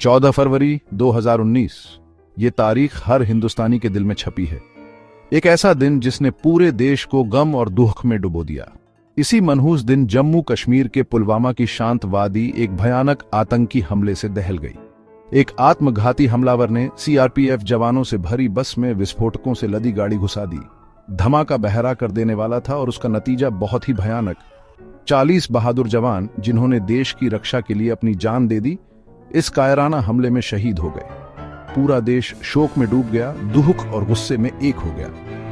चौदह फरवरी 2019 ये तारीख हर हिंदुस्तानी के दिल में छपी है। एक ऐसा दिन जिसने पूरे देश को गम और दुख में डुबो दिया। इसी मनहूस दिन जम्मू कश्मीर के पुलवामा की शांतवादी एक भयानक आतंकी हमले से दहल गई। एक आत्मघाती हमलावर ने सीआरपीएफ जवानों से भरी बस में विस्फोटकों से लदी गाड़ी घुसा दी। धमाका बहरा कर देने वाला था और उसका नतीजा बहुत ही भयानक। 40 बहादुर जवान जिन्होंने देश की रक्षा के लिए अपनी जान दे दी, इस कायराना हमले में शहीद हो गए। पूरा देश शोक में डूब गया, दुख और गुस्से में एक हो गया।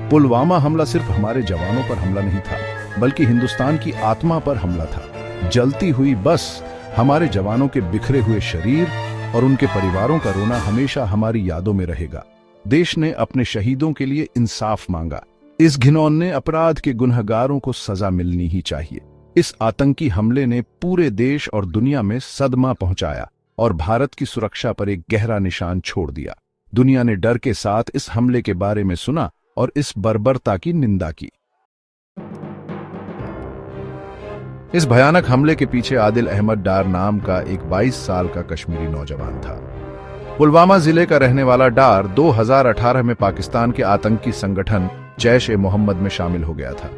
पुलवामा हमला सिर्फ हमारे जवानों पर हमला नहीं था, बल्कि हिंदुस्तान की आत्मा पर हमला था। जलती हुई बस, हमारे जवानों के बिखरे हुए शरीर और उनके परिवारों का रोना हमेशा हमारी यादों में रहेगा। देश ने अपने शहीदों के लिए इंसाफ मांगा। इस घिनौने अपराध के गुनहगारों को सजा मिलनी ही चाहिए। इस आतंकी हमले ने पूरे देश और दुनिया में सदमा पहुंचाया और भारत की सुरक्षा पर एक गहरा निशान छोड़ दिया। दुनिया ने डर के साथ इस हमले के बारे में सुना और इस बर्बरता की निंदा की। इस भयानक हमले के पीछे आदिल अहमद डार नाम का एक 22 साल का कश्मीरी नौजवान था। पुलवामा जिले का रहने वाला डार 2018 में पाकिस्तान के आतंकी संगठन जैश-ए-मोहम्मद में शामिल हो गया था।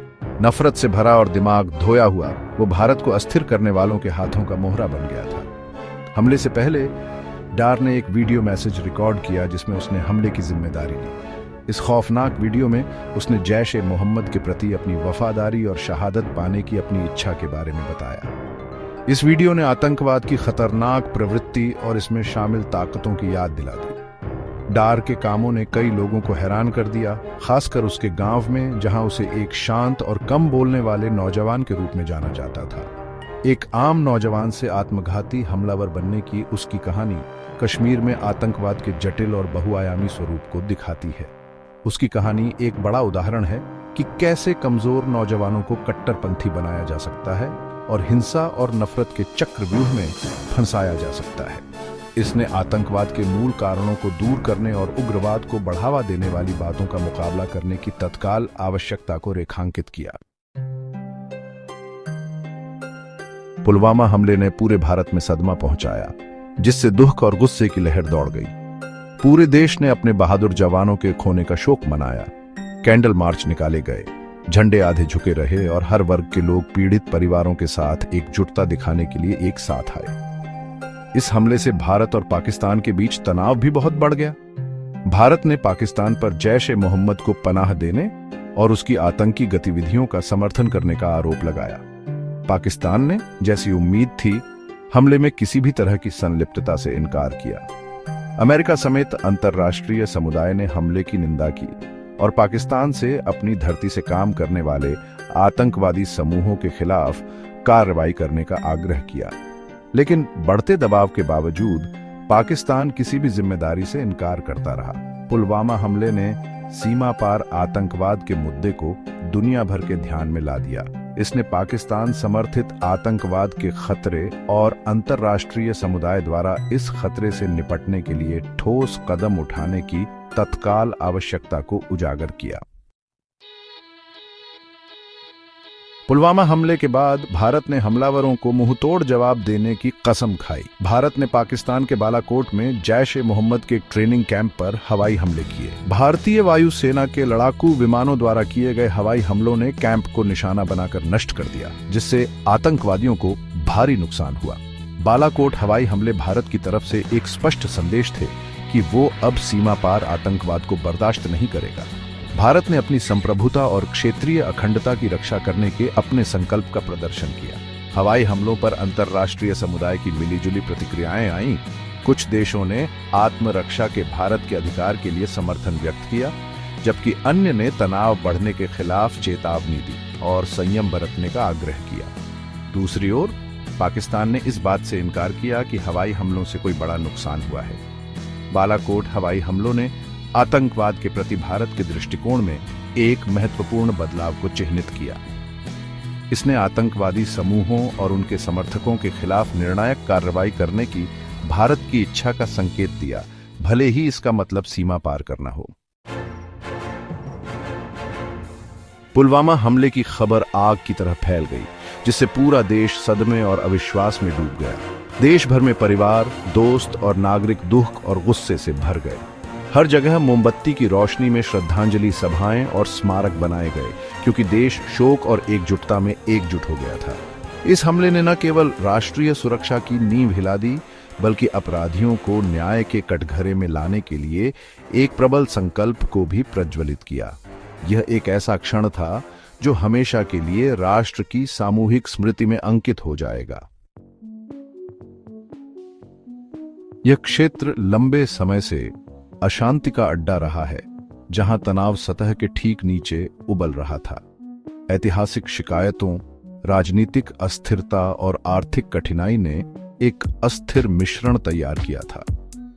नफरत से भरा और दिमाग धोया हुआ वो भारत को अस्थिर करने वालों के हाथों का मोहरा बन गया था। हमले से पहले डार ने एक वीडियो मैसेज रिकॉर्ड किया जिसमें उसने हमले की जिम्मेदारी ली। इस खौफनाक वीडियो में उसने जैश-ए-मोहम्मद के प्रति अपनी वफादारी और शहादत पाने की अपनी इच्छा के बारे में बताया। इस वीडियो ने आतंकवाद की खतरनाक प्रवृत्ति और इसमें शामिल ताकतों की याद दिला दी। डार के कामों ने कई लोगों को हैरान कर दिया, खासकर उसके गांव में, जहां उसे एक शांत और कम बोलने वाले नौजवान के रूप में जाना जाता था। एक आम नौजवान से आत्मघाती हमलावर बनने की उसकी कहानी कश्मीर में आतंकवाद के जटिल और बहुआयामी स्वरूप को दिखाती है। उसकी कहानी एक बड़ा उदाहरण है कि कैसे कमजोर नौजवानों को कट्टरपंथी बनाया जा सकता है और हिंसा और नफरत के चक्रव्यूह में फंसाया जा सकता है। इसने आतंकवाद के मूल कारणों को दूर करने और उग्रवाद को बढ़ावा देने वाली बातों का मुकाबला करने की तत्काल आवश्यकता को रेखांकित किया। पुलवामा हमले ने पूरे भारत में सदमा पहुंचाया, जिससे दुख और गुस्से की लहर दौड़ गई। पूरे देश ने अपने बहादुर जवानों के खोने का शोक मनाया। कैंडल मार्च निकाले गए, झंडे आधे झुके रहे और हर वर्ग के लोग पीड़ित परिवारों के साथ एकजुटता दिखाने के लिए एक साथ आए। इस हमले से भारत और पाकिस्तान के बीच तनाव भी बहुत बढ़ गया। भारत ने पाकिस्तान पर जैश-ए-मोहम्मद को पनाह देने और उसकी आतंकी गतिविधियों का समर्थन करने का आरोप लगाया। पाकिस्तान ने, जैसी उम्मीद थी, हमले में किसी भी तरह की संलिप्तता से इनकार किया। अमेरिका समेत अंतर्राष्ट्रीय समुदाय ने हमले की निंदा की और पाकिस्तान से अपनी धरती से काम करने वाले आतंकवादी समूहों के खिलाफ कार्रवाई करने का आग्रह किया। लेकिन बढ़ते दबाव के बावजूद पाकिस्तान किसी भी जिम्मेदारी से इनकार करता रहा। पुलवामा हमले ने सीमा पार आतंकवाद के मुद्दे को दुनिया भर के ध्यान में ला दिया। इसने पाकिस्तान समर्थित आतंकवाद के खतरे और अंतर्राष्ट्रीय समुदाय द्वारा इस खतरे से निपटने के लिए ठोस कदम उठाने की तत्काल आवश्यकता को उजागर किया। पुलवामा हमले के बाद भारत ने हमलावरों को मुंहतोड़ जवाब देने की कसम खाई। भारत ने पाकिस्तान के बालाकोट में जैश-ए-मोहम्मद के एक ट्रेनिंग कैंप पर हवाई हमले किए। भारतीय वायुसेना के लड़ाकू विमानों द्वारा किए गए हवाई हमलों ने कैंप को निशाना बनाकर नष्ट कर दिया, जिससे आतंकवादियों को भारी नुकसान हुआ। बालाकोट हवाई हमले भारत की तरफ से एक स्पष्ट संदेश थे कि वो अब सीमा पार आतंकवाद को बर्दाश्त नहीं करेगा। भारत ने अपनी संप्रभुता और क्षेत्रीय अखंडता की रक्षा करने के अपने संकल्प का प्रदर्शन किया। हवाई हमलों पर अंतर्राष्ट्रीय समुदाय की मिलीजुली प्रतिक्रियाएं आईं। कुछ देशों ने आत्मरक्षा के भारत के अधिकार के लिए समर्थन व्यक्त किया, जबकि अन्य ने तनाव बढ़ने के खिलाफ चेतावनी दी और संयम बरतने का आग्रह किया। दूसरी ओर पाकिस्तान ने इस बात से इनकार किया कि हवाई हमलों से कोई बड़ा नुकसान हुआ है। बालाकोट हवाई हमलों ने आतंकवाद के प्रति भारत के दृष्टिकोण में एक महत्वपूर्ण बदलाव को चिह्नित किया। इसने आतंकवादी समूहों और उनके समर्थकों के खिलाफ निर्णायक कार्रवाई करने की भारत की इच्छा का संकेत दिया, भले ही इसका मतलब सीमा पार करना हो। पुलवामा हमले की खबर आग की तरह फैल गई, जिससे पूरा देश सदमे और अविश्वास में डूब गया। देश भर में परिवार, दोस्त और नागरिक दुख और गुस्से से भर गए। हर जगह मोमबत्ती की रोशनी में श्रद्धांजलि सभाएं और स्मारक बनाए गए, क्योंकि देश शोक और एकजुटता में एकजुट हो गया था। इस हमले ने न केवल राष्ट्रीय सुरक्षा की नींव हिला दी, बल्कि अपराधियों को न्याय के कटघरे में लाने के लिए एक प्रबल संकल्प को भी प्रज्वलित किया। यह एक ऐसा क्षण था जो हमेशा के लिए राष्ट्र की सामूहिक स्मृति में अंकित हो जाएगा। यह क्षेत्र लंबे समय से अशांति का अड्डा रहा है, जहां तनाव सतह के ठीक नीचे उबल रहा था। ऐतिहासिक शिकायतों, राजनीतिक अस्थिरता और आर्थिक कठिनाई ने एक अस्थिर मिश्रण तैयार किया था।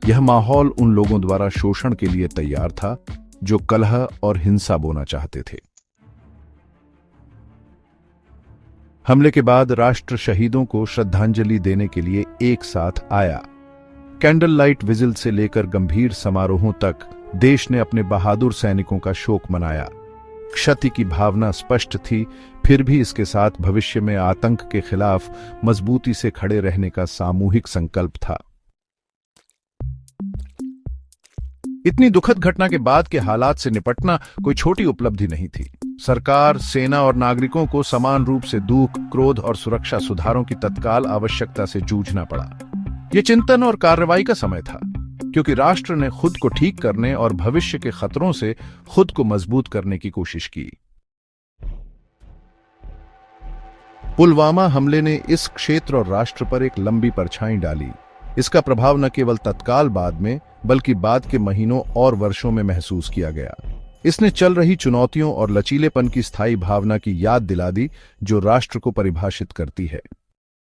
यह माहौल उन लोगों द्वारा शोषण के लिए तैयार था जो कलह और हिंसा बोना चाहते थे। हमले के बाद राष्ट्र शहीदों को श्रद्धांजलि देने के लिए एक साथ आया। कैंडल लाइट विजिल से लेकर गंभीर समारोहों तक देश ने अपने बहादुर सैनिकों का शोक मनाया। क्षति की भावना स्पष्ट थी, फिर भी इसके साथ भविष्य में आतंक के खिलाफ मजबूती से खड़े रहने का सामूहिक संकल्प था। इतनी दुखद घटना के बाद के हालात से निपटना कोई छोटी उपलब्धि नहीं थी। सरकार, सेना और नागरिकों को समान रूप से दुख, क्रोध और सुरक्षा सुधारों की तत्काल आवश्यकता से जूझना पड़ा। यह चिंतन और कार्रवाई का समय था, क्योंकि राष्ट्र ने खुद को ठीक करने और भविष्य के खतरों से खुद को मजबूत करने की कोशिश की। पुलवामा हमले ने इस क्षेत्र और राष्ट्र पर एक लंबी परछाई डाली। इसका प्रभाव न केवल तत्काल बाद में, बल्कि बाद के महीनों और वर्षों में महसूस किया गया। इसने चल रही चुनौतियों और लचीलेपन की स्थायी भावना की याद दिला दी, जो राष्ट्र को परिभाषित करती है।